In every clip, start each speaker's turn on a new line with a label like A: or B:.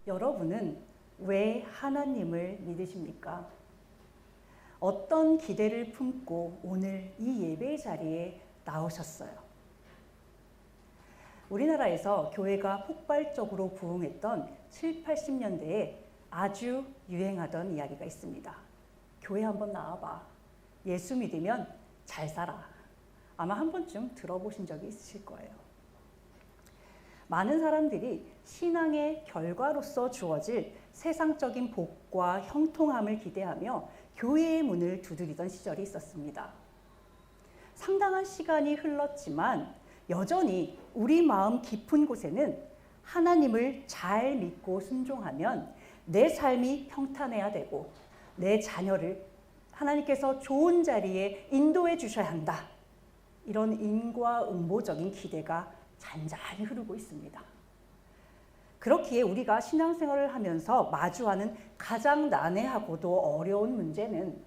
A: 여러분은 왜 하나님을 믿으십니까? 어떤 기대를 품고 오늘 이 예배 자리에 나오셨어요? 우리나라에서 교회가 폭발적으로 부흥했던 7, 80년대에 아주 유행하던 이야기가 있습니다. 교회 한번 나와봐. 예수 믿으면 잘 살아. 아마 한 번쯤 들어보신 적이 있으실 거예요. 많은 사람들이 신앙의 결과로서 주어질 세상적인 복과 형통함을 기대하며 교회의 문을 두드리던 시절이 있었습니다. 상당한 시간이 흘렀지만 여전히 우리 마음 깊은 곳에는 하나님을 잘 믿고 순종하면 내 삶이 평탄해야 되고 내 자녀를 하나님께서 좋은 자리에 인도해 주셔야 한다. 이런 인과응보적인 기대가 잔잔히 흐르고 있습니다. 그렇기에 우리가 신앙생활을 하면서 마주하는 가장 난해하고도 어려운 문제는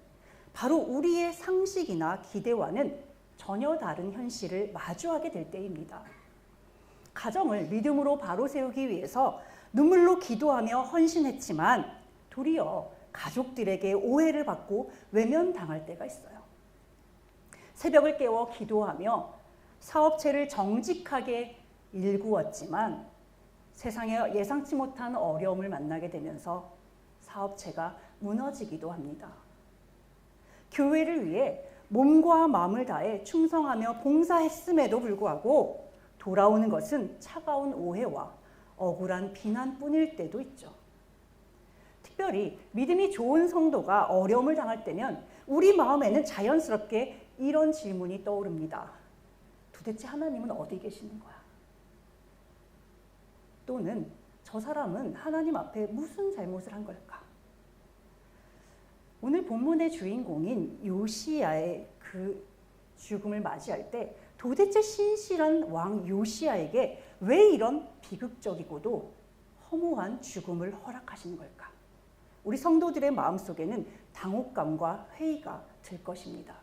A: 바로 우리의 상식이나 기대와는 전혀 다른 현실을 마주하게 될 때입니다. 가정을 믿음으로 바로 세우기 위해서 눈물로 기도하며 헌신했지만 도리어 가족들에게 오해를 받고 외면당할 때가 있어요. 새벽을 깨워 기도하며 사업체를 정직하게 일구었지만 세상에 예상치 못한 어려움을 만나게 되면서 사업체가 무너지기도 합니다. 교회를 위해 몸과 마음을 다해 충성하며 봉사했음에도 불구하고 돌아오는 것은 차가운 오해와 억울한 비난뿐일 때도 있죠. 특별히 믿음이 좋은 성도가 어려움을 당할 때면 우리 마음에는 자연스럽게 이런 질문이 떠오릅니다. 도대체 하나님은 어디 계시는 거야? 또는 저 사람은 하나님 앞에 무슨 잘못을 한 걸까? 오늘 본문의 주인공인 요시야의 그 죽음을 맞이할 때 도대체 신실한 왕 요시야에게 왜 이런 비극적이고도 허무한 죽음을 허락하시는 걸까? 우리 성도들의 마음속에는 당혹감과 회의가 들 것입니다.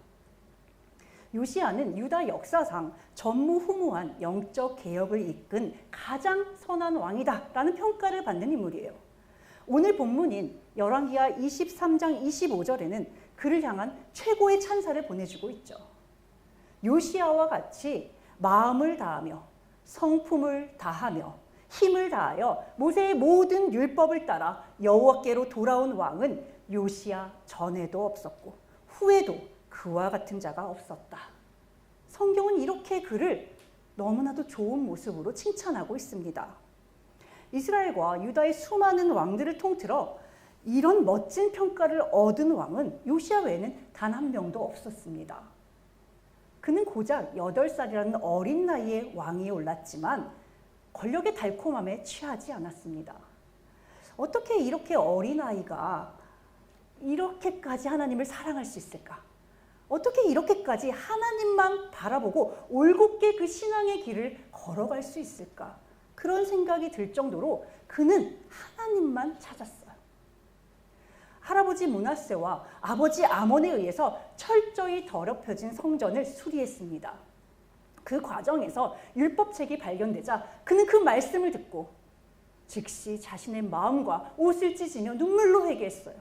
A: 요시야는 유다 역사상 전무후무한 영적 개혁을 이끈 가장 선한 왕이다라는 평가를 받는 인물이에요. 오늘 본문인 열왕기하 23장 25절에는 그를 향한 최고의 찬사를 보내주고 있죠. 요시야와 같이 마음을 다하며 성품을 다하며 힘을 다하여 모세의 모든 율법을 따라 여호와께로 돌아온 왕은 요시야 전에도 없었고 후에도 그와 같은 자가 없었다. 성경은 이렇게 그를 너무나도 좋은 모습으로 칭찬하고 있습니다. 이스라엘과 유다의 수많은 왕들을 통틀어 이런 멋진 평가를 얻은 왕은 요시야 외에는 단 한 명도 없었습니다. 그는 고작 8살이라는 어린 나이에 왕위에 올랐지만 권력의 달콤함에 취하지 않았습니다. 어떻게 이렇게 어린아이가 이렇게까지 하나님을 사랑할 수 있을까? 어떻게 이렇게까지 하나님만 바라보고 올곧게 그 신앙의 길을 걸어갈 수 있을까? 그런 생각이 들 정도로 그는 하나님만 찾았어요. 할아버지 므낫세와 아버지 아몬에 의해서 철저히 더럽혀진 성전을 수리했습니다. 그 과정에서 율법책이 발견되자 그는 그 말씀을 듣고 즉시 자신의 마음과 옷을 찢으며 눈물로 회개했어요.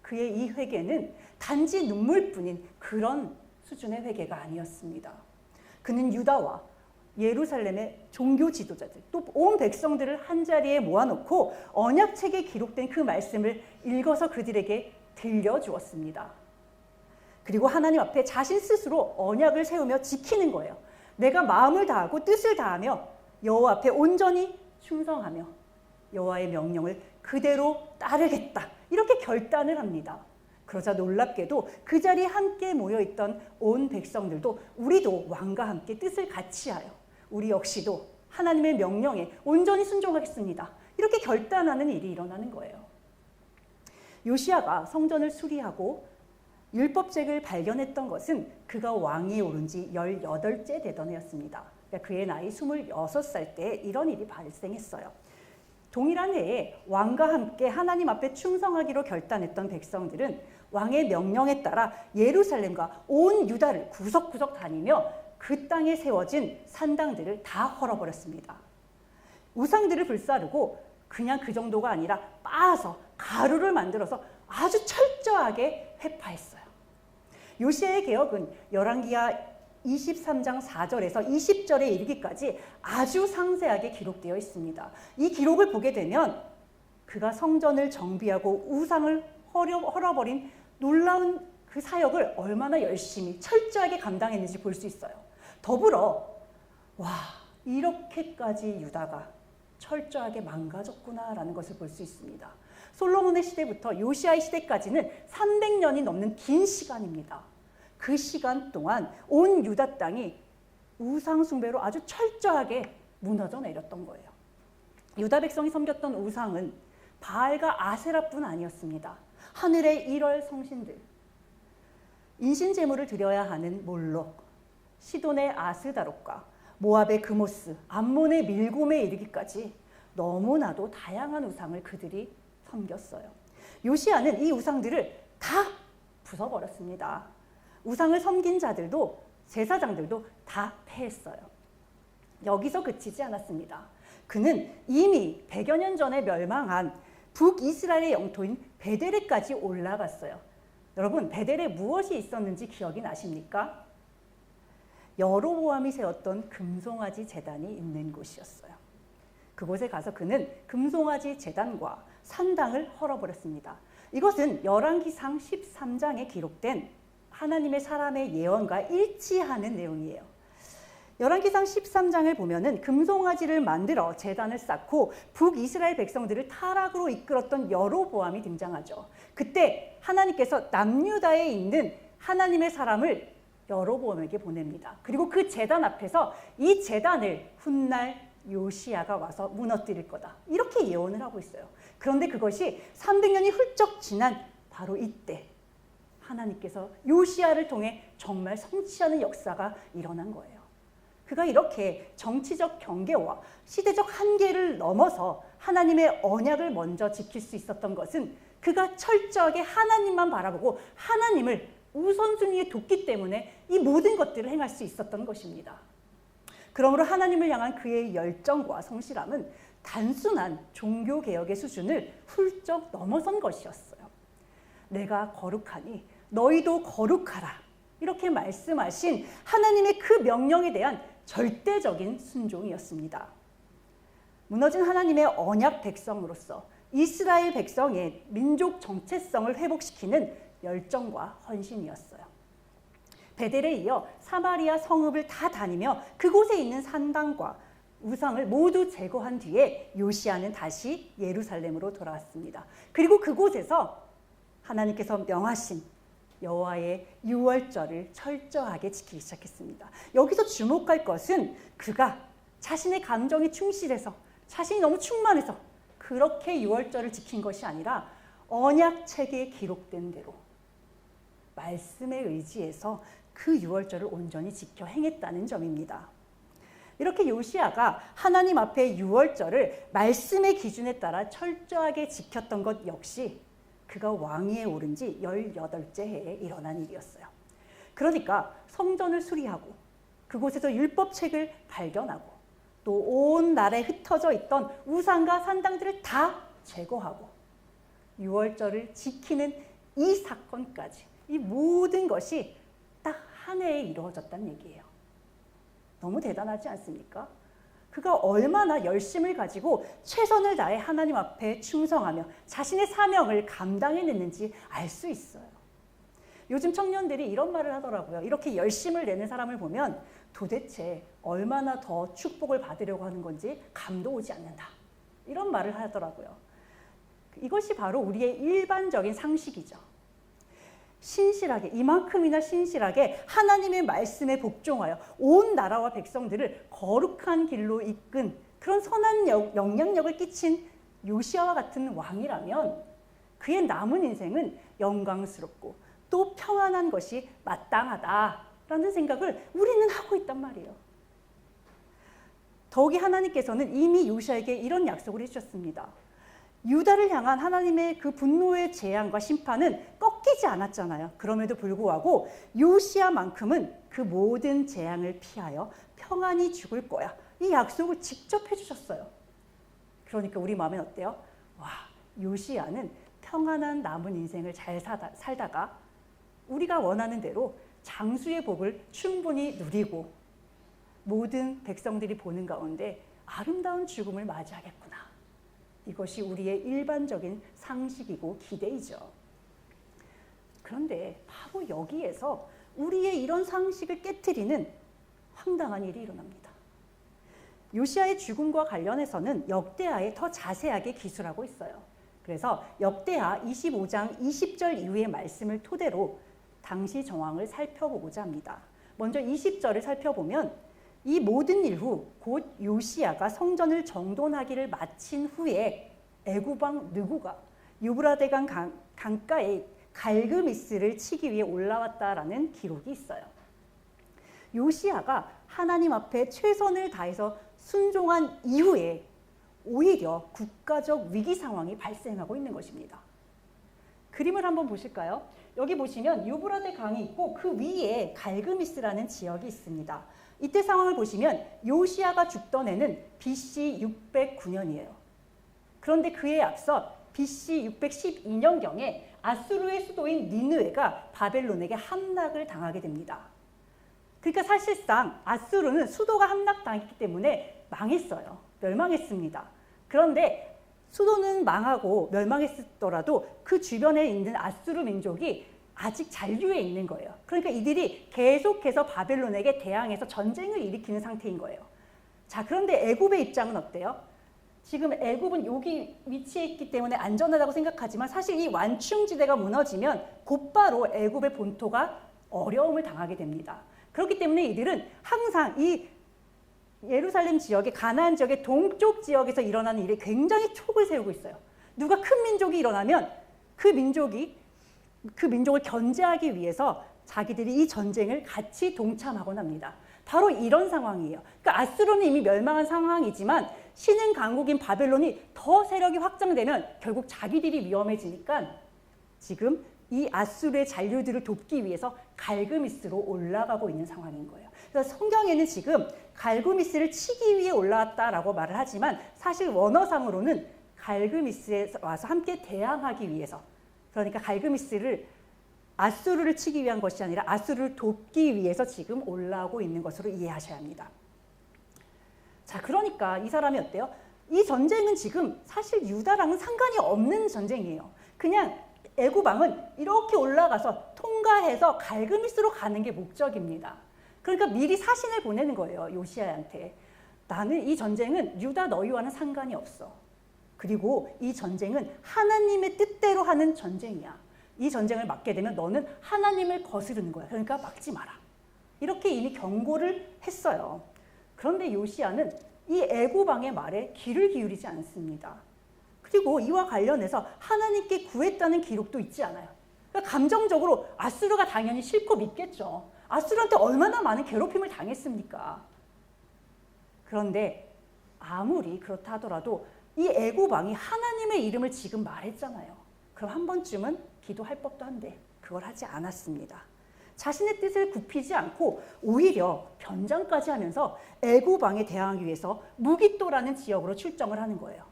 A: 그의 이 회개는 단지 눈물뿐인 그런 수준의 회개가 아니었습니다. 그는 유다와 예루살렘의 종교 지도자들 또 온 백성들을 한자리에 모아놓고 언약책에 기록된 그 말씀을 읽어서 그들에게 들려주었습니다. 그리고 하나님 앞에 자신 스스로 언약을 세우며 지키는 거예요. 내가 마음을 다하고 뜻을 다하며 여호와 앞에 온전히 충성하며 여호와의 명령을 그대로 따르겠다. 이렇게 결단을 합니다. 그러자 놀랍게도 그 자리에 함께 모여있던 온 백성들도 우리도 왕과 함께 뜻을 같이 하여 우리 역시도 하나님의 명령에 온전히 순종하겠습니다. 이렇게 결단하는 일이 일어나는 거예요. 요시야가 성전을 수리하고 율법책을 발견했던 것은 그가 왕위에 오른 지 18째 되던 해였습니다. 그러니까 그의 나이 26살 때 이런 일이 발생했어요. 동일한 해에 왕과 함께 하나님 앞에 충성하기로 결단했던 백성들은 왕의 명령에 따라 예루살렘과 온 유다를 구석구석 다니며 그 땅에 세워진 산당들을 다 헐어버렸습니다. 우상들을 불사르고 그냥 그 정도가 아니라 빻아서 가루를 만들어서 아주 철저하게 회파했어요. 요시야의 개혁은 열왕기하 23장 4절에서 20절에 이르기까지 아주 상세하게 기록되어 있습니다. 이 기록을 보게 되면 그가 성전을 정비하고 우상을 헐어버린 놀라운 그 사역을 얼마나 열심히 철저하게 감당했는지 볼 수 있어요. 더불어 와, 이렇게까지 유다가 철저하게 망가졌구나라는 것을 볼 수 있습니다. 솔로몬의 시대부터 요시야의 시대까지는 300년이 넘는 긴 시간입니다. 그 시간 동안 온 유다 땅이 우상 숭배로 아주 철저하게 무너져 내렸던 거예요. 유다 백성이 섬겼던 우상은 바알과 아세라뿐 아니었습니다. 하늘의 일월 성신들, 인신 제물을 드려야 하는 몰록, 시돈의 아스다롯과 모압의 그모스, 암몬의 밀곰에 이르기까지 너무나도 다양한 우상을 그들이 섬겼어요. 요시야는 이 우상들을 다 부숴버렸습니다. 우상을 섬긴 자들도 제사장들도 다 패했어요. 여기서 그치지 않았습니다. 그는 이미 100여 년 전에 멸망한 북이스라엘의 영토인 베델에까지 올라갔어요. 여러분, 베델에 무엇이 있었는지 기억이 나십니까? 여로보암이 세웠던 금송아지 제단이 있는 곳이었어요. 그곳에 가서 그는 금송아지 제단과 산당을 헐어버렸습니다. 이것은 열왕기상 13장에 기록된 하나님의 사람의 예언과 일치하는 내용이에요. 열왕기상 13장을 보면은 금송아지를 만들어 제단을 쌓고 북이스라엘 백성들을 타락으로 이끌었던 여로보암이 등장하죠. 그때 하나님께서 남유다에 있는 하나님의 사람을 여로보암에게 보냅니다. 그리고 그 제단 앞에서 이 제단을 훗날 요시야가 와서 무너뜨릴 거다, 이렇게 예언을 하고 있어요. 그런데 그것이 300년이 훌쩍 지난 바로 이때 하나님께서 요시야를 통해 정말 성취하는 역사가 일어난 거예요. 그가 이렇게 정치적 경계와 시대적 한계를 넘어서 하나님의 언약을 먼저 지킬 수 있었던 것은 그가 철저하게 하나님만 바라보고 하나님을 우선순위에 뒀기 때문에 이 모든 것들을 행할 수 있었던 것입니다. 그러므로 하나님을 향한 그의 열정과 성실함은 단순한 종교개혁의 수준을 훌쩍 넘어선 것이었어요. 내가 거룩하니 너희도 거룩하라, 이렇게 말씀하신 하나님의 그 명령에 대한 절대적인 순종이었습니다. 무너진 하나님의 언약 백성으로서 이스라엘 백성의 민족 정체성을 회복시키는 열정과 헌신이었어요. 베델에 이어 사마리아 성읍을 다 다니며 그곳에 있는 산당과 우상을 모두 제거한 뒤에 요시야는 다시 예루살렘으로 돌아왔습니다. 그리고 그곳에서 하나님께서 명하신 여호와의 유월절을 철저하게 지키기 시작했습니다. 여기서 주목할 것은 그가 자신의 감정이 충실해서, 자신이 너무 충만해서 그렇게 유월절을 지킨 것이 아니라 언약책에 기록된 대로 말씀에 의지해서 그 유월절을 온전히 지켜 행했다는 점입니다. 이렇게 요시야가 하나님 앞에 유월절을 말씀의 기준에 따라 철저하게 지켰던 것 역시 그가 왕위에 오른 지 18째 해에 일어난 일이었어요. 그러니까 성전을 수리하고 그곳에서 율법책을 발견하고 또 온 나라에 흩어져 있던 우상과 산당들을 다 제거하고 유월절을 지키는 이 사건까지, 이 모든 것이 딱 한 해에 이루어졌다는 얘기예요. 너무 대단하지 않습니까? 그가 얼마나 열심을 가지고 최선을 다해 하나님 앞에 충성하며 자신의 사명을 감당해냈는지 알 수 있어요. 요즘 청년들이 이런 말을 하더라고요. 이렇게 열심을 내는 사람을 보면 도대체 얼마나 더 축복을 받으려고 하는 건지 감도 오지 않는다, 이런 말을 하더라고요. 이것이 바로 우리의 일반적인 상식이죠. 신실하게, 이만큼이나 신실하게 하나님의 말씀에 복종하여 온 나라와 백성들을 거룩한 길로 이끈 그런 선한 영향력을 끼친 요시야와 같은 왕이라면 그의 남은 인생은 영광스럽고 또 평안한 것이 마땅하다라는 생각을 우리는 하고 있단 말이에요. 더욱이 하나님께서는 이미 요시야에게 이런 약속을 해주셨습니다. 유다를 향한 하나님의 그 분노의 재앙과 심판은 꺾이지 않았잖아요. 그럼에도 불구하고 요시야만큼은 그 모든 재앙을 피하여 평안히 죽을 거야, 이 약속을 직접 해주셨어요. 그러니까 우리 마음엔 어때요? 와, 요시야는 평안한 남은 인생을 잘 살다가 우리가 원하는 대로 장수의 복을 충분히 누리고 모든 백성들이 보는 가운데 아름다운 죽음을 맞이하겠구나. 이것이 우리의 일반적인 상식이고 기대이죠. 그런데 바로 여기에서 우리의 이런 상식을 깨트리는 황당한 일이 일어납니다. 요시야의 죽음과 관련해서는 역대하에 더 자세하게 기술하고 있어요. 그래서 역대하 25장 20절 이후의 말씀을 토대로 당시 정황을 살펴보고자 합니다. 먼저 20절을 살펴보면 이 모든 일 후 곧 요시야가 성전을 정돈하기를 마친 후에 애굽 왕 느구가 유브라데강 강가에 갈그미스를 치기 위해 올라왔다라는 기록이 있어요. 요시야가 하나님 앞에 최선을 다해서 순종한 이후에 오히려 국가적 위기 상황이 발생하고 있는 것입니다. 그림을 한번 보실까요? 여기 보시면 유브라데 강이 있고 그 위에 갈그미스라는 지역이 있습니다. 이때 상황을 보시면 요시야가 죽던 해는 BC 609년이에요. 그런데 그에 앞서 BC 612년경에 아수르의 수도인 니느웨가 바벨론에게 함락을 당하게 됩니다. 그러니까 사실상 아수르는 수도가 함락당했기 때문에 망했어요. 멸망했습니다. 그런데 수도는 망하고 멸망했더라도 그 주변에 있는 아수르 민족이 아직 잔류해 있는 거예요. 그러니까 이들이 계속해서 바벨론에게 대항해서 전쟁을 일으키는 상태인 거예요. 자, 그런데 애굽의 입장은 어때요? 지금 애굽은 여기 위치해 있기 때문에 안전하다고 생각하지만 사실 이 완충지대가 무너지면 곧바로 애굽의 본토가 어려움을 당하게 됩니다. 그렇기 때문에 이들은 항상 이 예루살렘 지역의 가나안 지역의 동쪽 지역에서 일어나는 일에 굉장히 촉을 세우고 있어요. 누가 큰 민족이 일어나면 그 민족을 견제하기 위해서 자기들이 이 전쟁을 같이 동참하곤 합니다. 바로 이런 상황이에요. 그러니까 아수르는 이미 멸망한 상황이지만 신흥 강국인 바벨론이 더 세력이 확장되면 결국 자기들이 위험해지니까 지금 이 아수르의 잔류들을 돕기 위해서 갈그미스로 올라가고 있는 상황인 거예요. 그래서 성경에는 지금 갈그미스를 치기 위해 올라왔다라고 말을 하지만 사실 원어상으로는 갈그미스에 와서 함께 대항하기 위해서, 그러니까 갈그미스를 아수르를 치기 위한 것이 아니라 아수르를 돕기 위해서 지금 올라오고 있는 것으로 이해하셔야 합니다. 자, 그러니까 이 사람이 어때요? 이 전쟁은 지금 사실 유다랑은 상관이 없는 전쟁이에요. 그냥 애굽 왕은 이렇게 올라가서 통과해서 갈그미스로 가는 게 목적입니다. 그러니까 미리 사신을 보내는 거예요, 요시야한테. 나는 이 전쟁은 유다 너희와는 상관이 없어. 그리고 이 전쟁은 하나님의 뜻대로 하는 전쟁이야. 이 전쟁을 막게 되면 너는 하나님을 거스르는 거야. 그러니까 막지 마라. 이렇게 이미 경고를 했어요. 그런데 요시야는 이 애굽 왕의 말에 귀를 기울이지 않습니다. 그리고 이와 관련해서 하나님께 구했다는 기록도 있지 않아요. 그러니까 감정적으로 아수르가 당연히 싫고 믿겠죠. 아수르한테 얼마나 많은 괴롭힘을 당했습니까? 그런데 아무리 그렇다 하더라도 이 애굽 왕이 하나님의 이름을 지금 말했잖아요. 그럼 한 번쯤은 기도할 법도 한데 그걸 하지 않았습니다. 자신의 뜻을 굽히지 않고 오히려 변장까지 하면서 애굽 왕에 대항하기 위해서 무깃도라는 지역으로 출정을 하는 거예요.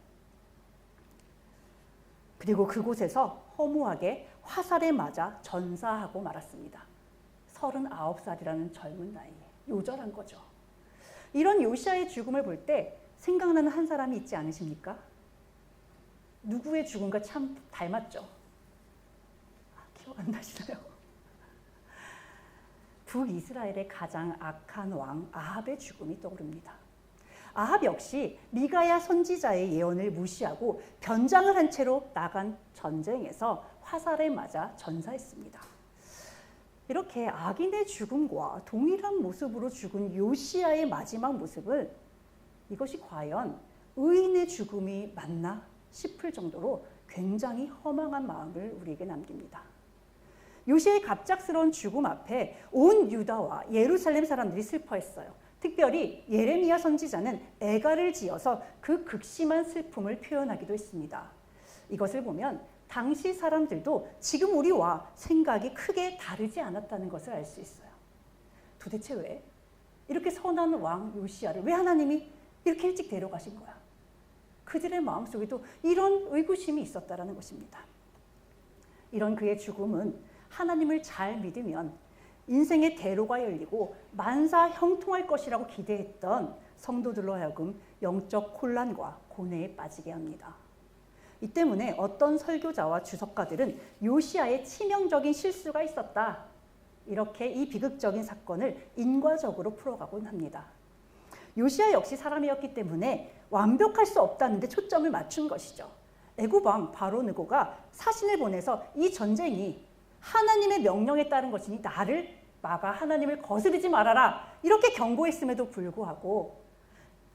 A: 그리고 그곳에서 허무하게 화살에 맞아 전사하고 말았습니다. 39살이라는 젊은 나이에. 요절한 거죠. 이런 요시야의 죽음을 볼 때 생각나는 한 사람이 있지 않으십니까? 누구의 죽음과 참 닮았죠? 기억 안 나시나요? 북이스라엘의 가장 악한 왕 아합의 죽음이 떠오릅니다. 아합 역시 미가야 선지자의 예언을 무시하고 변장을 한 채로 나간 전쟁에서 화살에 맞아 전사했습니다. 이렇게 악인의 죽음과 동일한 모습으로 죽은 요시야의 마지막 모습은 이것이 과연 의인의 죽음이 맞나 싶을 정도로 굉장히 허망한 마음을 우리에게 남깁니다. 요시야의 갑작스러운 죽음 앞에 온 유다와 예루살렘 사람들이 슬퍼했어요. 특별히 예레미야 선지자는 애가를 지어서 그 극심한 슬픔을 표현하기도 했습니다. 이것을 보면 당시 사람들도 지금 우리와 생각이 크게 다르지 않았다는 것을 알 수 있어요. 도대체 왜? 이렇게 선한 왕 요시야를 왜 하나님이 이렇게 일찍 데려가신 거야? 그들의 마음속에도 이런 의구심이 있었다라는 것입니다. 이런 그의 죽음은 하나님을 잘 믿으면 인생의 대로가 열리고 만사 형통할 것이라고 기대했던 성도들로 하여금 영적 혼란과 고뇌에 빠지게 합니다. 이 때문에 어떤 설교자와 주석가들은 요시야의 치명적인 실수가 있었다, 이렇게 이 비극적인 사건을 인과적으로 풀어가곤 합니다. 요시야 역시 사람이었기 때문에 완벽할 수 없다는데 초점을 맞춘 것이죠. 애굽왕 바로 느고가 사신을 보내서 이 전쟁이 하나님의 명령에 따른 것이니 나를 막아 하나님을 거스르지 말아라, 이렇게 경고했음에도 불구하고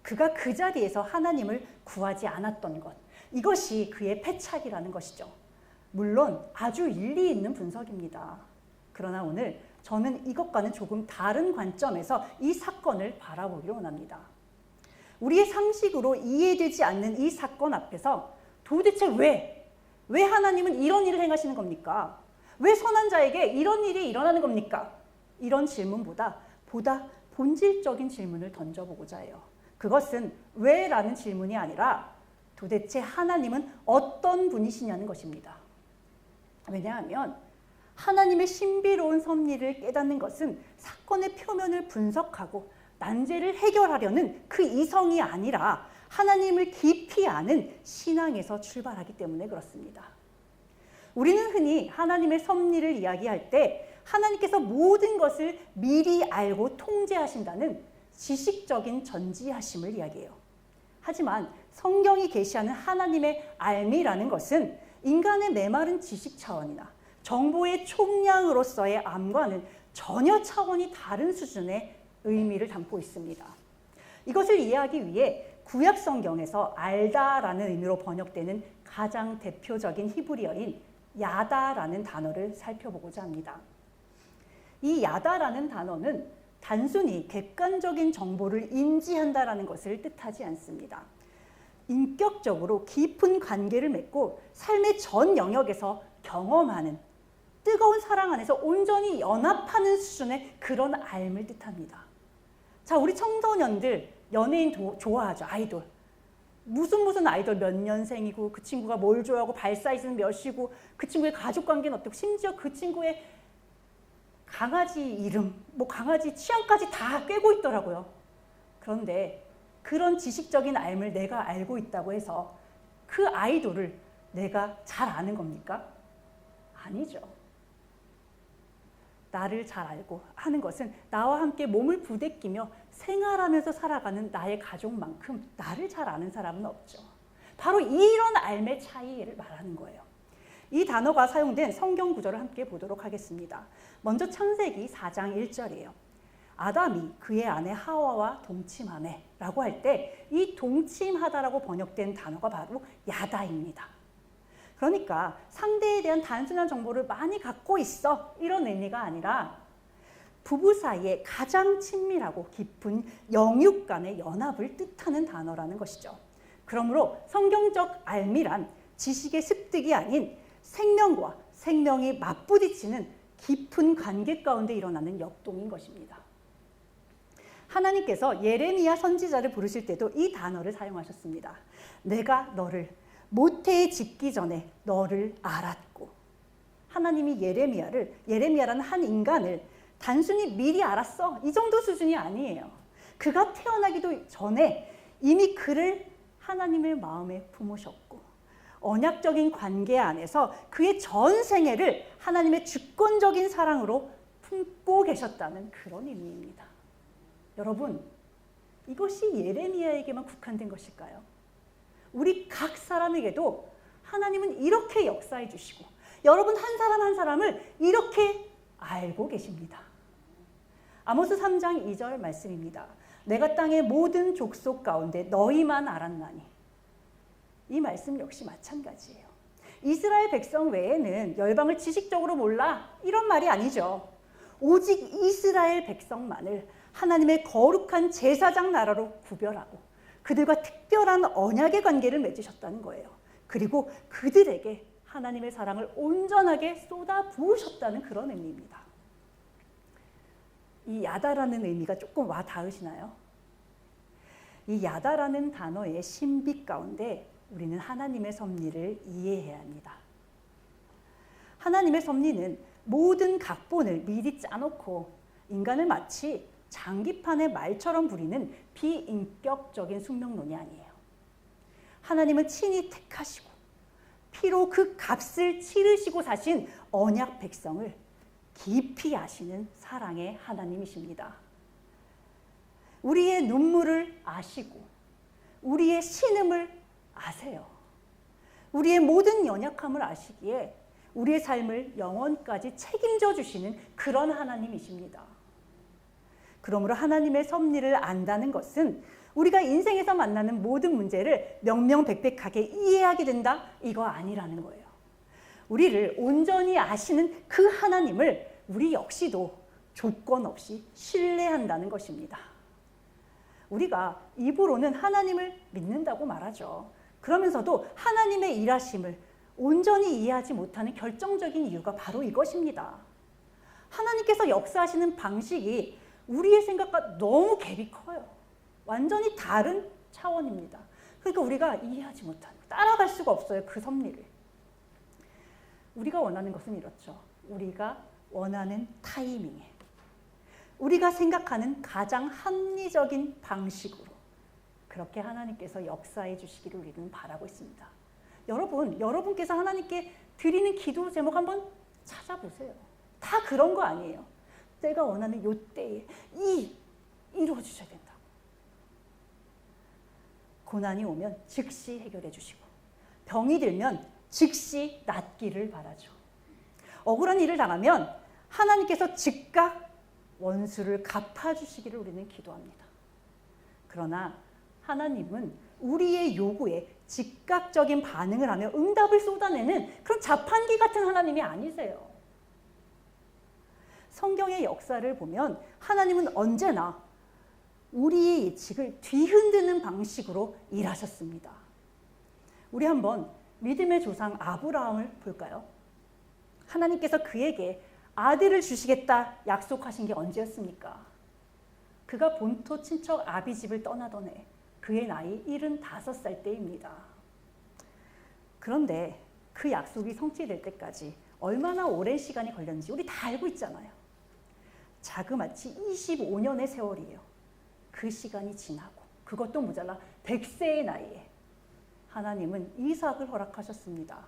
A: 그가 그 자리에서 하나님을 구하지 않았던 것, 이것이 그의 패착이라는 것이죠. 물론 아주 일리 있는 분석입니다. 그러나 오늘 저는 이것과는 조금 다른 관점에서 이 사건을 바라보기를 원합니다. 우리의 상식으로 이해되지 않는 이 사건 앞에서 도대체 왜 하나님은 이런 일을 행하시는 겁니까? 왜 선한 자에게 이런 일이 일어나는 겁니까? 이런 질문보다 보다 본질적인 질문을 던져보고자 해요. 그것은 왜라는 질문이 아니라 도대체 하나님은 어떤 분이시냐는 것입니다. 왜냐하면 하나님의 신비로운 섭리를 깨닫는 것은 사건의 표면을 분석하고 난제를 해결하려는 그 이성이 아니라 하나님을 깊이 아는 신앙에서 출발하기 때문에 그렇습니다. 우리는 흔히 하나님의 섭리를 이야기할 때 하나님께서 모든 것을 미리 알고 통제하신다는 지식적인 전지하심을 이야기해요. 하지만 성경이 계시하는 하나님의 알미라는 것은 인간의 메마른 지식 차원이나 정보의 총량으로서의 암과는 전혀 차원이 다른 수준의 의미를 담고 있습니다. 이것을 이해하기 위해 구약 성경에서 알다라는 의미로 번역되는 가장 대표적인 히브리어인 야다라는 단어를 살펴보고자 합니다. 이 야다라는 단어는 단순히 객관적인 정보를 인지한다라는 것을 뜻하지 않습니다. 인격적으로 깊은 관계를 맺고 삶의 전 영역에서 경험하는, 뜨거운 사랑 안에서 온전히 연합하는 수준의 그런 알을 뜻합니다. 자, 우리 청소년들 연예인 좋아하죠. 아이돌. 무슨 아이돌 몇 년생이고 그 친구가 뭘 좋아하고 발 사이즈는 몇이고 그 친구의 가족관계는 어떻고 심지어 그 친구의 강아지 이름, 강아지 취향까지 다 꿰고 있더라고요. 그런데 그런 지식적인 알을 내가 알고 있다고 해서 그 아이돌을 내가 잘 아는 겁니까? 아니죠. 나를 잘 알고 하는 것은 나와 함께 몸을 부대끼며 생활하면서 살아가는 나의 가족만큼 나를 잘 아는 사람은 없죠. 바로 이런 알의 차이를 말하는 거예요. 이 단어가 사용된 성경 구절을 함께 보도록 하겠습니다. 먼저 창세기 4장 1절이에요. 아담이 그의 아내 하와와 동침하매 라고 할 때 이 동침하다라고 번역된 단어가 바로 야다입니다. 그러니까 상대에 대한 단순한 정보를 많이 갖고 있어, 이런 의미가 아니라 부부 사이에 가장 친밀하고 깊은 영육 간의 연합을 뜻하는 단어라는 것이죠. 그러므로 성경적 알미란 지식의 습득이 아닌 생명과 생명이 맞부딪히는 깊은 관계 가운데 일어나는 역동인 것입니다. 하나님께서 예레미야 선지자를 부르실 때도 이 단어를 사용하셨습니다. 내가 너를 모태에 짓기 전에 너를 알았고. 하나님이 예레미야라는 한 인간을 단순히 미리 알았어, 이 정도 수준이 아니에요. 그가 태어나기도 전에 이미 그를 하나님의 마음에 품으셨고 언약적인 관계 안에서 그의 전 생애를 하나님의 주권적인 사랑으로 품고 계셨다는 그런 의미입니다. 여러분, 이것이 예레미야에게만 국한된 것일까요? 우리 각 사람에게도 하나님은 이렇게 역사해 주시고 여러분 한 사람 한 사람을 이렇게 알고 계십니다. 아모스 3장 2절 말씀입니다. 내가 땅의 모든 족속 가운데 너희만 알았나니. 이 말씀 역시 마찬가지예요. 이스라엘 백성 외에는 열방을 지식적으로 몰라, 이런 말이 아니죠. 오직 이스라엘 백성만을 하나님의 거룩한 제사장 나라로 구별하고 그들과 특별한 언약의 관계를 맺으셨다는 거예요. 그리고 그들에게 하나님의 사랑을 온전하게 쏟아 부으셨다는 그런 의미입니다. 이 야다라는 의미가 조금 와 닿으시나요? 이 야다라는 단어의 신비 가운데 우리는 하나님의 섭리를 이해해야 합니다. 하나님의 섭리는 모든 각본을 미리 짜놓고 인간을 마치 장기판의 말처럼 부리는 비인격적인 숙명론이 아니에요. 하나님은 친히 택하시고 피로 그 값을 치르시고 사신 언약 백성을 깊이 아시는 사랑의 하나님이십니다. 우리의 눈물을 아시고 우리의 신음을 아세요. 우리의 모든 연약함을 아시기에 우리의 삶을 영원까지 책임져 주시는 그런 하나님이십니다. 그러므로 하나님의 섭리를 안다는 것은 우리가 인생에서 만나는 모든 문제를 명명백백하게 이해하게 된다? 이거 아니라는 거예요. 우리를 온전히 아시는 그 하나님을 우리 역시도 조건 없이 신뢰한다는 것입니다. 우리가 입으로는 하나님을 믿는다고 말하죠. 그러면서도 하나님의 일하심을 온전히 이해하지 못하는 결정적인 이유가 바로 이것입니다. 하나님께서 역사하시는 방식이 우리의 생각과 너무 갭이 커요. 완전히 다른 차원입니다. 그러니까 우리가 이해하지 못하는, 따라갈 수가 없어요. 그 섭리를. 우리가 원하는 것은 이렇죠. 우리가 원하는 타이밍에, 우리가 생각하는 가장 합리적인 방식으로 그렇게 하나님께서 역사해 주시기를 우리는 바라고 있습니다. 여러분께서 하나님께 드리는 기도 제목 한번 찾아보세요. 다 그런 거 아니에요. 내가 원하는 요 때에 이루어 주셔야 된다고. 고난이 오면 즉시 해결해 주시고 병이 들면 즉시 낫기를 바라죠. 억울한 일을 당하면 하나님께서 즉각 원수를 갚아주시기를 우리는 기도합니다. 그러나 하나님은 우리의 요구에 즉각적인 반응을 하며 응답을 쏟아내는 그런 자판기 같은 하나님이 아니세요. 성경의 역사를 보면 하나님은 언제나 우리의 예측을 뒤흔드는 방식으로 일하셨습니다. 우리 한번 믿음의 조상 아브라함을 볼까요? 하나님께서 그에게 아들을 주시겠다 약속하신 게 언제였습니까? 그가 본토 친척 아비 집을 떠나던 해, 그의 나이 75살 때입니다. 그런데 그 약속이 성취될 때까지 얼마나 오랜 시간이 걸렸는지 우리 다 알고 있잖아요. 자그마치 25년의 세월이에요. 그 시간이 지나고 그것도 모자라 100세의 나이에 하나님은 이삭을 허락하셨습니다.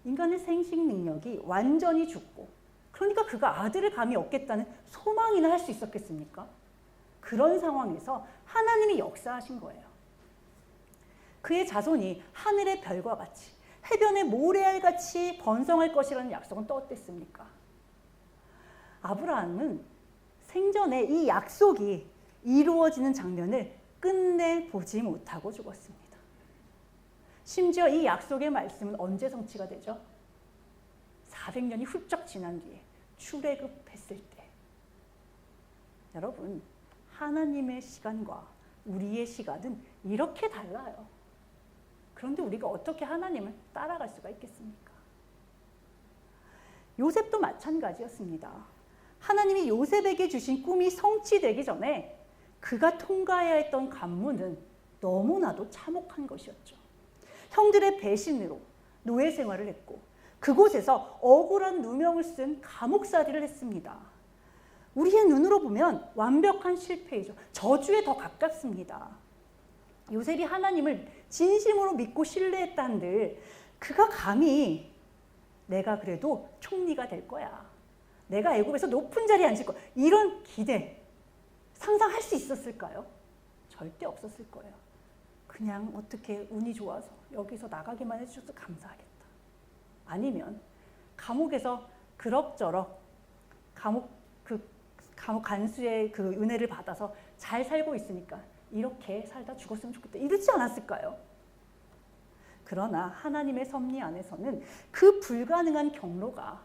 A: 인간의 생식 능력이 완전히 죽고, 그러니까 그가 아들을 감히 얻겠다는 소망이나 할 수 있었겠습니까? 그런 상황에서 하나님이 역사하신 거예요. 그의 자손이 하늘의 별과 같이 해변의 모래알같이 번성할 것이라는 약속은 또 어땠습니까? 아브라함은 생전에 이 약속이 이루어지는 장면을 끝내 보지 못하고 죽었습니다. 심지어 이 약속의 말씀은 언제 성취가 되죠? 400년이 훌쩍 지난 뒤에 출애굽했을 때. 여러분, 하나님의 시간과 우리의 시간은 이렇게 달라요. 그런데 우리가 어떻게 하나님을 따라갈 수가 있겠습니까? 요셉도 마찬가지였습니다. 하나님이 요셉에게 주신 꿈이 성취되기 전에 그가 통과해야 했던 관문은 너무나도 참혹한 것이었죠. 형들의 배신으로 노예 생활을 했고 그곳에서 억울한 누명을 쓴 감옥살이를 했습니다. 우리의 눈으로 보면 완벽한 실패이죠. 저주에 더 가깝습니다. 요셉이 하나님을 진심으로 믿고 신뢰했다 한들 그가 감히 내가 그래도 총리가 될 거야, 내가 애굽에서 높은 자리에 앉을 거야, 이런 기대 상상할 수 있었을까요? 절대 없었을 거예요. 그냥 어떻게 운이 좋아서 여기서 나가기만 해주셔서 감사하겠다. 아니면 감옥에서 그럭저럭 감옥 간수의 그 은혜를 받아서 잘 살고 있으니까 이렇게 살다 죽었으면 좋겠다, 이러지 않았을까요? 그러나 하나님의 섭리 안에서는 그 불가능한 경로가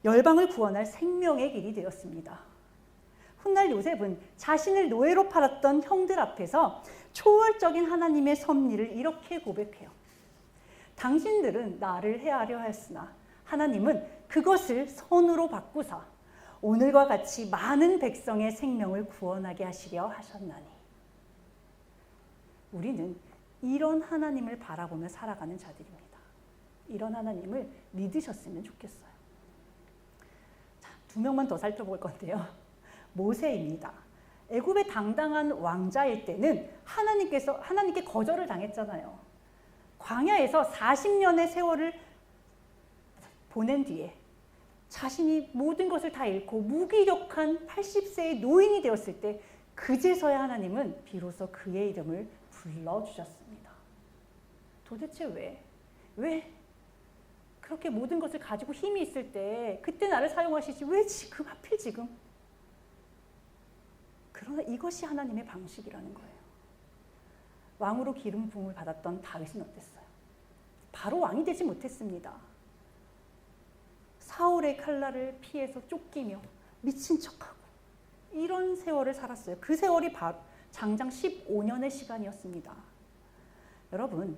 A: 열방을 구원할 생명의 길이 되었습니다. 훗날 요셉은 자신을 노예로 팔았던 형들 앞에서 초월적인 하나님의 섭리를 이렇게 고백해요. 당신들은 나를 해하려 하였으나 하나님은 그것을 선으로 바꾸사 오늘과 같이 많은 백성의 생명을 구원하게 하시려 하셨나니. 우리는 이런 하나님을 바라보며 살아가는 자들입니다. 이런 하나님을 믿으셨으면 좋겠어요. 자, 2명만 더 살펴볼 건데요. 모세입니다. 애굽의 당당한 왕자일 때는 하나님께 거절을 당했잖아요. 광야에서 40년의 세월을 보낸 뒤에 자신이 모든 것을 다 잃고 무기력한 80세의 노인이 되었을 때 그제서야 하나님은 비로소 그의 이름을 불러주셨습니다. 도대체 왜 그렇게 모든 것을 가지고 힘이 있을 때 그때 나를 사용하시지 왜 지금 하필 지금? 그러나 이것이 하나님의 방식이라는 거예요. 왕으로 기름 부음을 받았던 다윗은 어땠어요? 바로 왕이 되지 못했습니다. 사울의 칼날을 피해서 쫓기며 미친 척하고 이런 세월을 살았어요. 그 세월이 바로 장장 15년의 시간이었습니다. 여러분,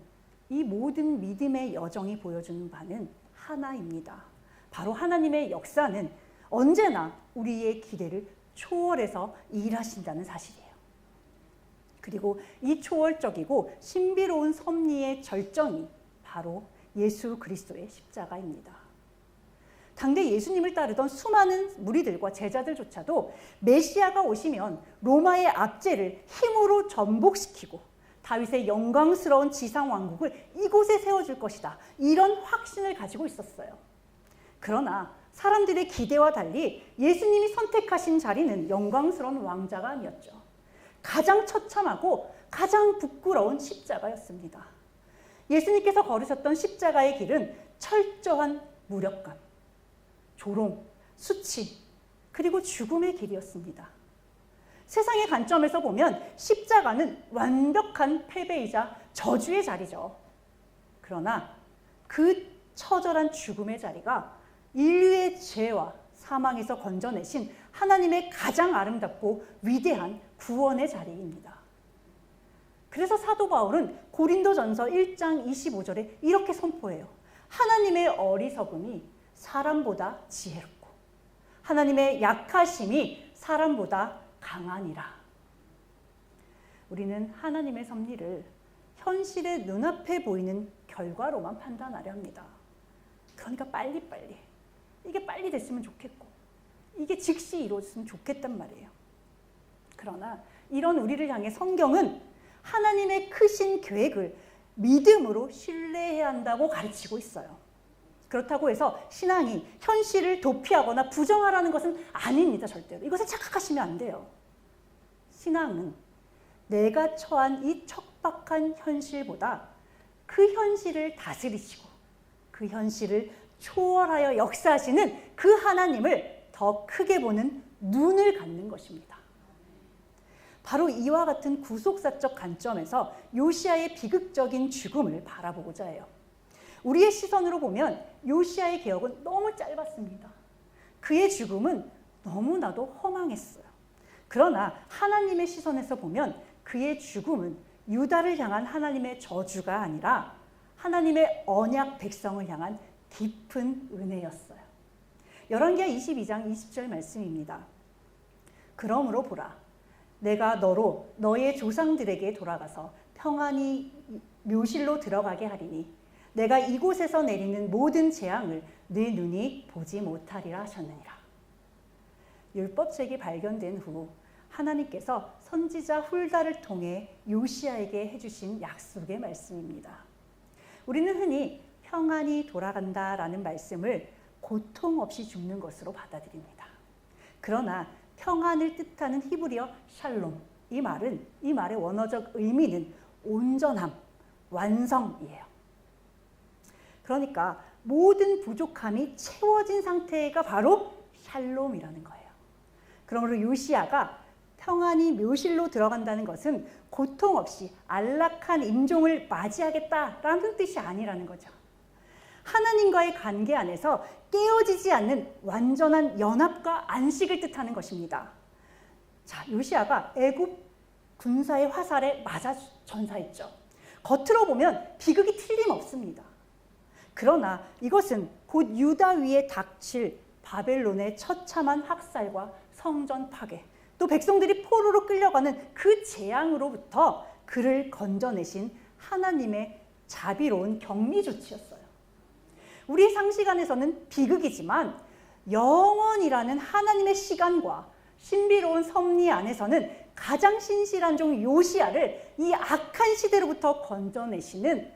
A: 이 모든 믿음의 여정이 보여주는 바는 하나입니다. 바로 하나님의 역사는 언제나 우리의 기대를 초월해서 일하신다는 사실이에요. 그리고 이 초월적이고 신비로운 섭리의 절정이 바로 예수 그리스도의 십자가입니다. 당대 예수님을 따르던 수많은 무리들과 제자들조차도 메시아가 오시면 로마의 압제를 힘으로 전복시키고 다윗의 영광스러운 지상 왕국을 이곳에 세워줄 것이다. 이런 확신을 가지고 있었어요. 그러나 사람들의 기대와 달리 예수님이 선택하신 자리는 영광스러운 왕자가 아니었죠. 가장 처참하고 가장 부끄러운 십자가였습니다. 예수님께서 걸으셨던 십자가의 길은 철저한 무력감, 조롱, 수치, 그리고 죽음의 길이었습니다. 세상의 관점에서 보면 십자가는 완벽한 패배이자 저주의 자리죠. 그러나 그 처절한 죽음의 자리가 인류의 죄와 사망에서 건져내신 하나님의 가장 아름답고 위대한 구원의 자리입니다. 그래서 사도 바울은 고린도전서 1장 25절에 이렇게 선포해요. 하나님의 어리석음이 사람보다 지혜롭고 하나님의 약하심이 사람보다 강하니라. 우리는 하나님의 섭리를 현실의 눈앞에 보이는 결과로만 판단하려 합니다. 그러니까 빨리빨리 이게 빨리 됐으면 좋겠고 이게 즉시 이루어졌으면 좋겠단 말이에요. 그러나 이런 우리를 향해 성경은 하나님의 크신 계획을 믿음으로 신뢰해야 한다고 가르치고 있어요. 그렇다고 해서 신앙이 현실을 도피하거나 부정하라는 것은 아닙니다. 절대로. 이것을 착각하시면 안 돼요. 신앙은 내가 처한 이 척박한 현실보다 그 현실을 다스리시고 그 현실을 초월하여 역사하시는 그 하나님을 더 크게 보는 눈을 갖는 것입니다. 바로 이와 같은 구속사적 관점에서 요시야의 비극적인 죽음을 바라보고자 해요. 우리의 시선으로 보면 요시야의 개혁은 너무 짧았습니다. 그의 죽음은 너무나도 허망했어요. 그러나 하나님의 시선에서 보면 그의 죽음은 유다를 향한 하나님의 저주가 아니라 하나님의 언약 백성을 향한 깊은 은혜였어요. 열왕기하 22장 20절 말씀입니다. 그러므로 보라, 내가 너로 너의 조상들에게 돌아가서 평안히 묘실로 들어가게 하리니 내가 이곳에서 내리는 모든 재앙을 네 눈이 보지 못하리라 하셨느니라. 율법책이 발견된 후 하나님께서 선지자 훌다를 통해 요시야에게 해주신 약속의 말씀입니다. 우리는 흔히 평안히 돌아간다라는 말씀을 고통 없이 죽는 것으로 받아들입니다. 그러나 평안을 뜻하는 히브리어 샬롬, 이 말의 원어적 의미는 온전함, 완성이에요. 그러니까 모든 부족함이 채워진 상태가 바로 샬롬이라는 거예요. 그러므로 요시야가 평안히 묘실로 들어간다는 것은 고통 없이 안락한 임종을 맞이하겠다라는 뜻이 아니라는 거죠. 하나님과의 관계 안에서 깨어지지 않는 완전한 연합과 안식을 뜻하는 것입니다. 자, 요시야가 애굽 군사의 화살에 맞아 전사했죠. 겉으로 보면 비극이 틀림없습니다. 그러나 이것은 곧 유다 위에 닥칠 바벨론의 처참한 학살과 성전 파괴, 또 백성들이 포로로 끌려가는 그 재앙으로부터 그를 건져내신 하나님의 자비로운 격리 조치였어요. 우리의 상식 안에서는 비극이지만 영원이라는 하나님의 시간과 신비로운 섭리 안에서는 가장 신실한 종 요시야를 이 악한 시대로부터 건져내시는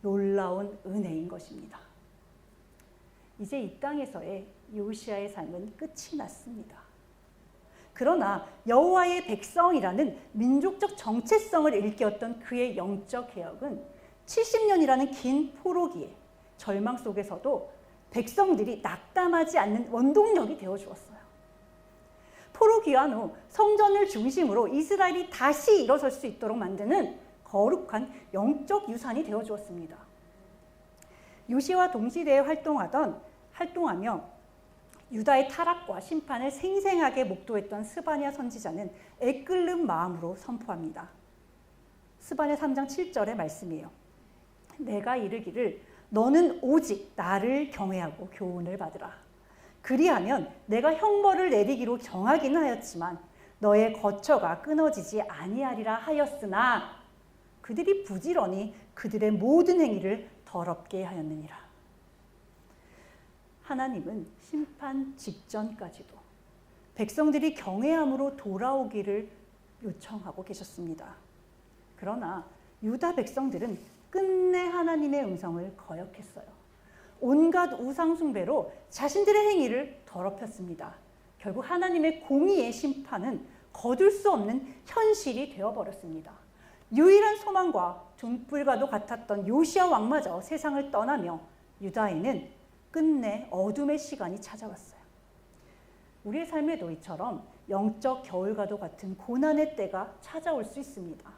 A: 놀라운 은혜인 것입니다. 이제 이 땅에서의 요시야의 삶은 끝이 났습니다. 그러나 여호와의 백성이라는 민족적 정체성을 일깨웠던 그의 영적 개혁은 70년이라는 긴 포로기에 절망 속에서도 백성들이 낙담하지 않는 원동력이 되어 주었어요. 포로 귀환 후 성전을 중심으로 이스라엘이 다시 일어설 수 있도록 만드는 거룩한 영적 유산이 되어 주었습니다. 요시와 동시대에 활동하며 유다의 타락과 심판을 생생하게 목도했던 스바냐 선지자는 애끓는 마음으로 선포합니다. 스바냐 3장 7절의 말씀이에요. 내가 이르기를 너는 오직 나를 경외하고 교훈을 받으라. 그리하면 내가 형벌을 내리기로 정하기는 하였지만 너의 거처가 끊어지지 아니하리라 하였으나 그들이 부지런히 그들의 모든 행위를 더럽게 하였느니라. 하나님은 심판 직전까지도 백성들이 경외함으로 돌아오기를 요청하고 계셨습니다. 그러나 유다 백성들은 끝내 하나님의 음성을 거역했어요. 온갖 우상 숭배로 자신들의 행위를 더럽혔습니다. 결국 하나님의 공의의 심판은 거둘 수 없는 현실이 되어버렸습니다. 유일한 소망과 등불과도 같았던 요시야 왕마저 세상을 떠나며 유다에는 끝내 어둠의 시간이 찾아왔어요. 우리의 삶에도 이처럼 영적 겨울과도 같은 고난의 때가 찾아올 수 있습니다.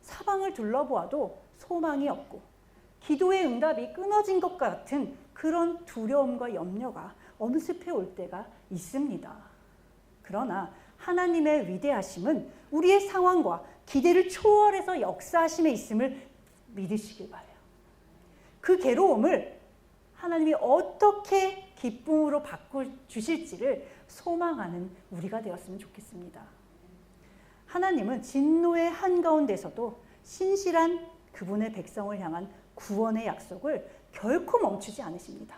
A: 사방을 둘러보아도 소망이 없고 기도의 응답이 끊어진 것 같은 그런 두려움과 염려가 엄습해 올 때가 있습니다. 그러나 하나님의 위대하심은 우리의 상황과 기대를 초월해서 역사하심에 있음을 믿으시길 바라요. 그 괴로움을 하나님이 어떻게 기쁨으로 바꿔주실지를 소망하는 우리가 되었으면 좋겠습니다. 하나님은 진노의 한가운데서도 신실한 그분의 백성을 향한 구원의 약속을 결코 멈추지 않으십니다.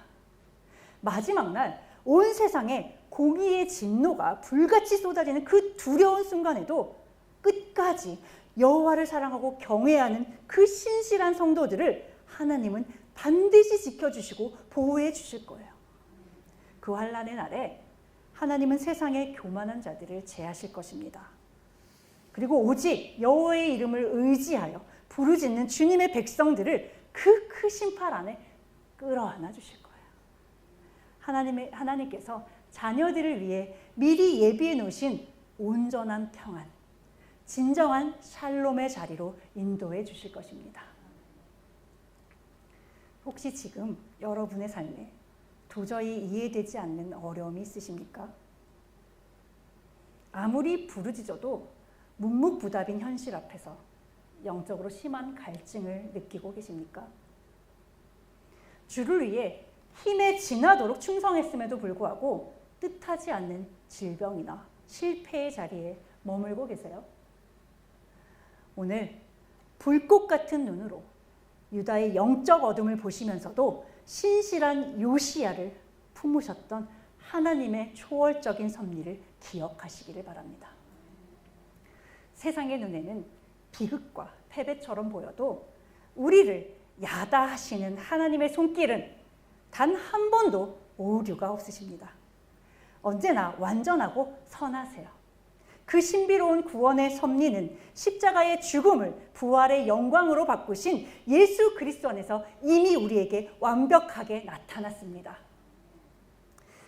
A: 마지막 날 온 세상에 공의의 진노가 불같이 쏟아지는 그 두려운 순간에도 끝까지 여호와를 사랑하고 경외하는 그 신실한 성도들을 하나님은 반드시 지켜주시고 보호해 주실 거예요. 그 환난의 날에 하나님은 세상의 교만한 자들을 제하실 것입니다. 그리고 오직 여호와의 이름을 의지하여 부르짖는 주님의 백성들을 그 크신 팔 안에 끌어안아 주실 거예요. 하나님께서 자녀들을 위해 미리 예비해 놓으신 온전한 평안, 진정한 샬롬의 자리로 인도해 주실 것입니다. 혹시 지금 여러분의 삶에 도저히 이해되지 않는 어려움이 있으십니까? 아무리 부르짖어도 묵묵부답인 현실 앞에서 영적으로 심한 갈증을 느끼고 계십니까? 주를 위해 힘에 지나도록 충성했음에도 불구하고 뜻하지 않는 질병이나 실패의 자리에 머물고 계세요? 오늘 불꽃 같은 눈으로 유다의 영적 어둠을 보시면서도 신실한 요시야를 품으셨던 하나님의 초월적인 섭리를 기억하시기를 바랍니다. 세상의 눈에는 비극과 패배처럼 보여도 우리를 야다하시는 하나님의 손길은 단 한 번도 오류가 없으십니다. 언제나 완전하고 선하세요. 그 신비로운 구원의 섭리는 십자가의 죽음을 부활의 영광으로 바꾸신 예수 그리스도 안에서 이미 우리에게 완벽하게 나타났습니다.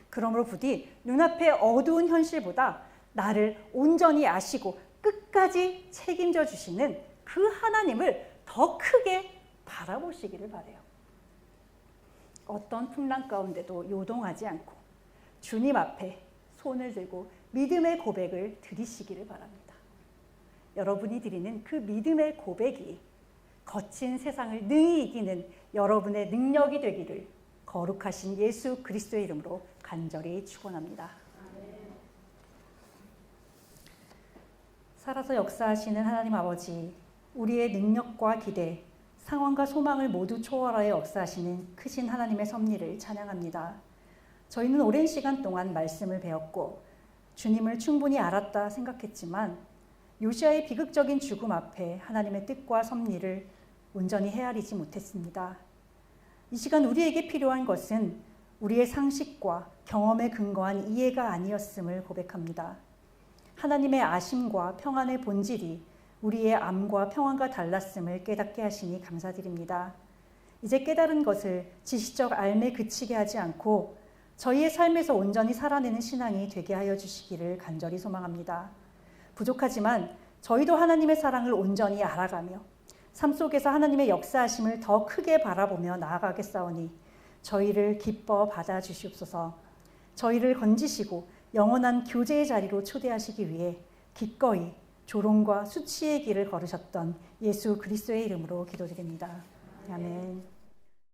A: 그러므로 부디 눈앞의 어두운 현실보다 나를 온전히 아시고 끝까지 책임져 주시는 그 하나님을 더 크게 바라보시기를 바라요. 어떤 풍랑 가운데도 요동하지 않고 주님 앞에 손을 들고 믿음의 고백을 드리시기를 바랍니다. 여러분이 드리는 그 믿음의 고백이 거친 세상을 능히 이기는 여러분의 능력이 되기를 거룩하신 예수 그리스도의 이름으로 간절히 축원합니다. 살아서 역사하시는 하나님 아버지, 우리의 능력과 기대, 상황과 소망을 모두 초월하여 역사하시는 크신 하나님의 섭리를 찬양합니다. 저희는 오랜 시간 동안 말씀을 배웠고 주님을 충분히 알았다 생각했지만 요시아의 비극적인 죽음 앞에 하나님의 뜻과 섭리를 온전히 헤아리지 못했습니다. 이 시간 우리에게 필요한 것은 우리의 상식과 경험에 근거한 이해가 아니었음을 고백합니다. 하나님의 아심과 평안의 본질이 우리의 암과 평안과 달랐음을 깨닫게 하시니 감사드립니다. 이제 깨달은 것을 지식적 알매 그치게 하지 않고 저희의 삶에서 온전히 살아내는 신앙이 되게 하여 주시기를 간절히 소망합니다. 부족하지만 저희도 하나님의 사랑을 온전히 알아가며 삶 속에서 하나님의 역사하심을 더 크게 바라보며 나아가겠사오니 저희를 기뻐 받아주시옵소서. 저희를 건지시고 영원한 교제의 자리로 초대하시기 위해 기꺼이 조롱과 수치의 길을 걸으셨던 예수 그리스도의 이름으로 기도드립니다. 아멘.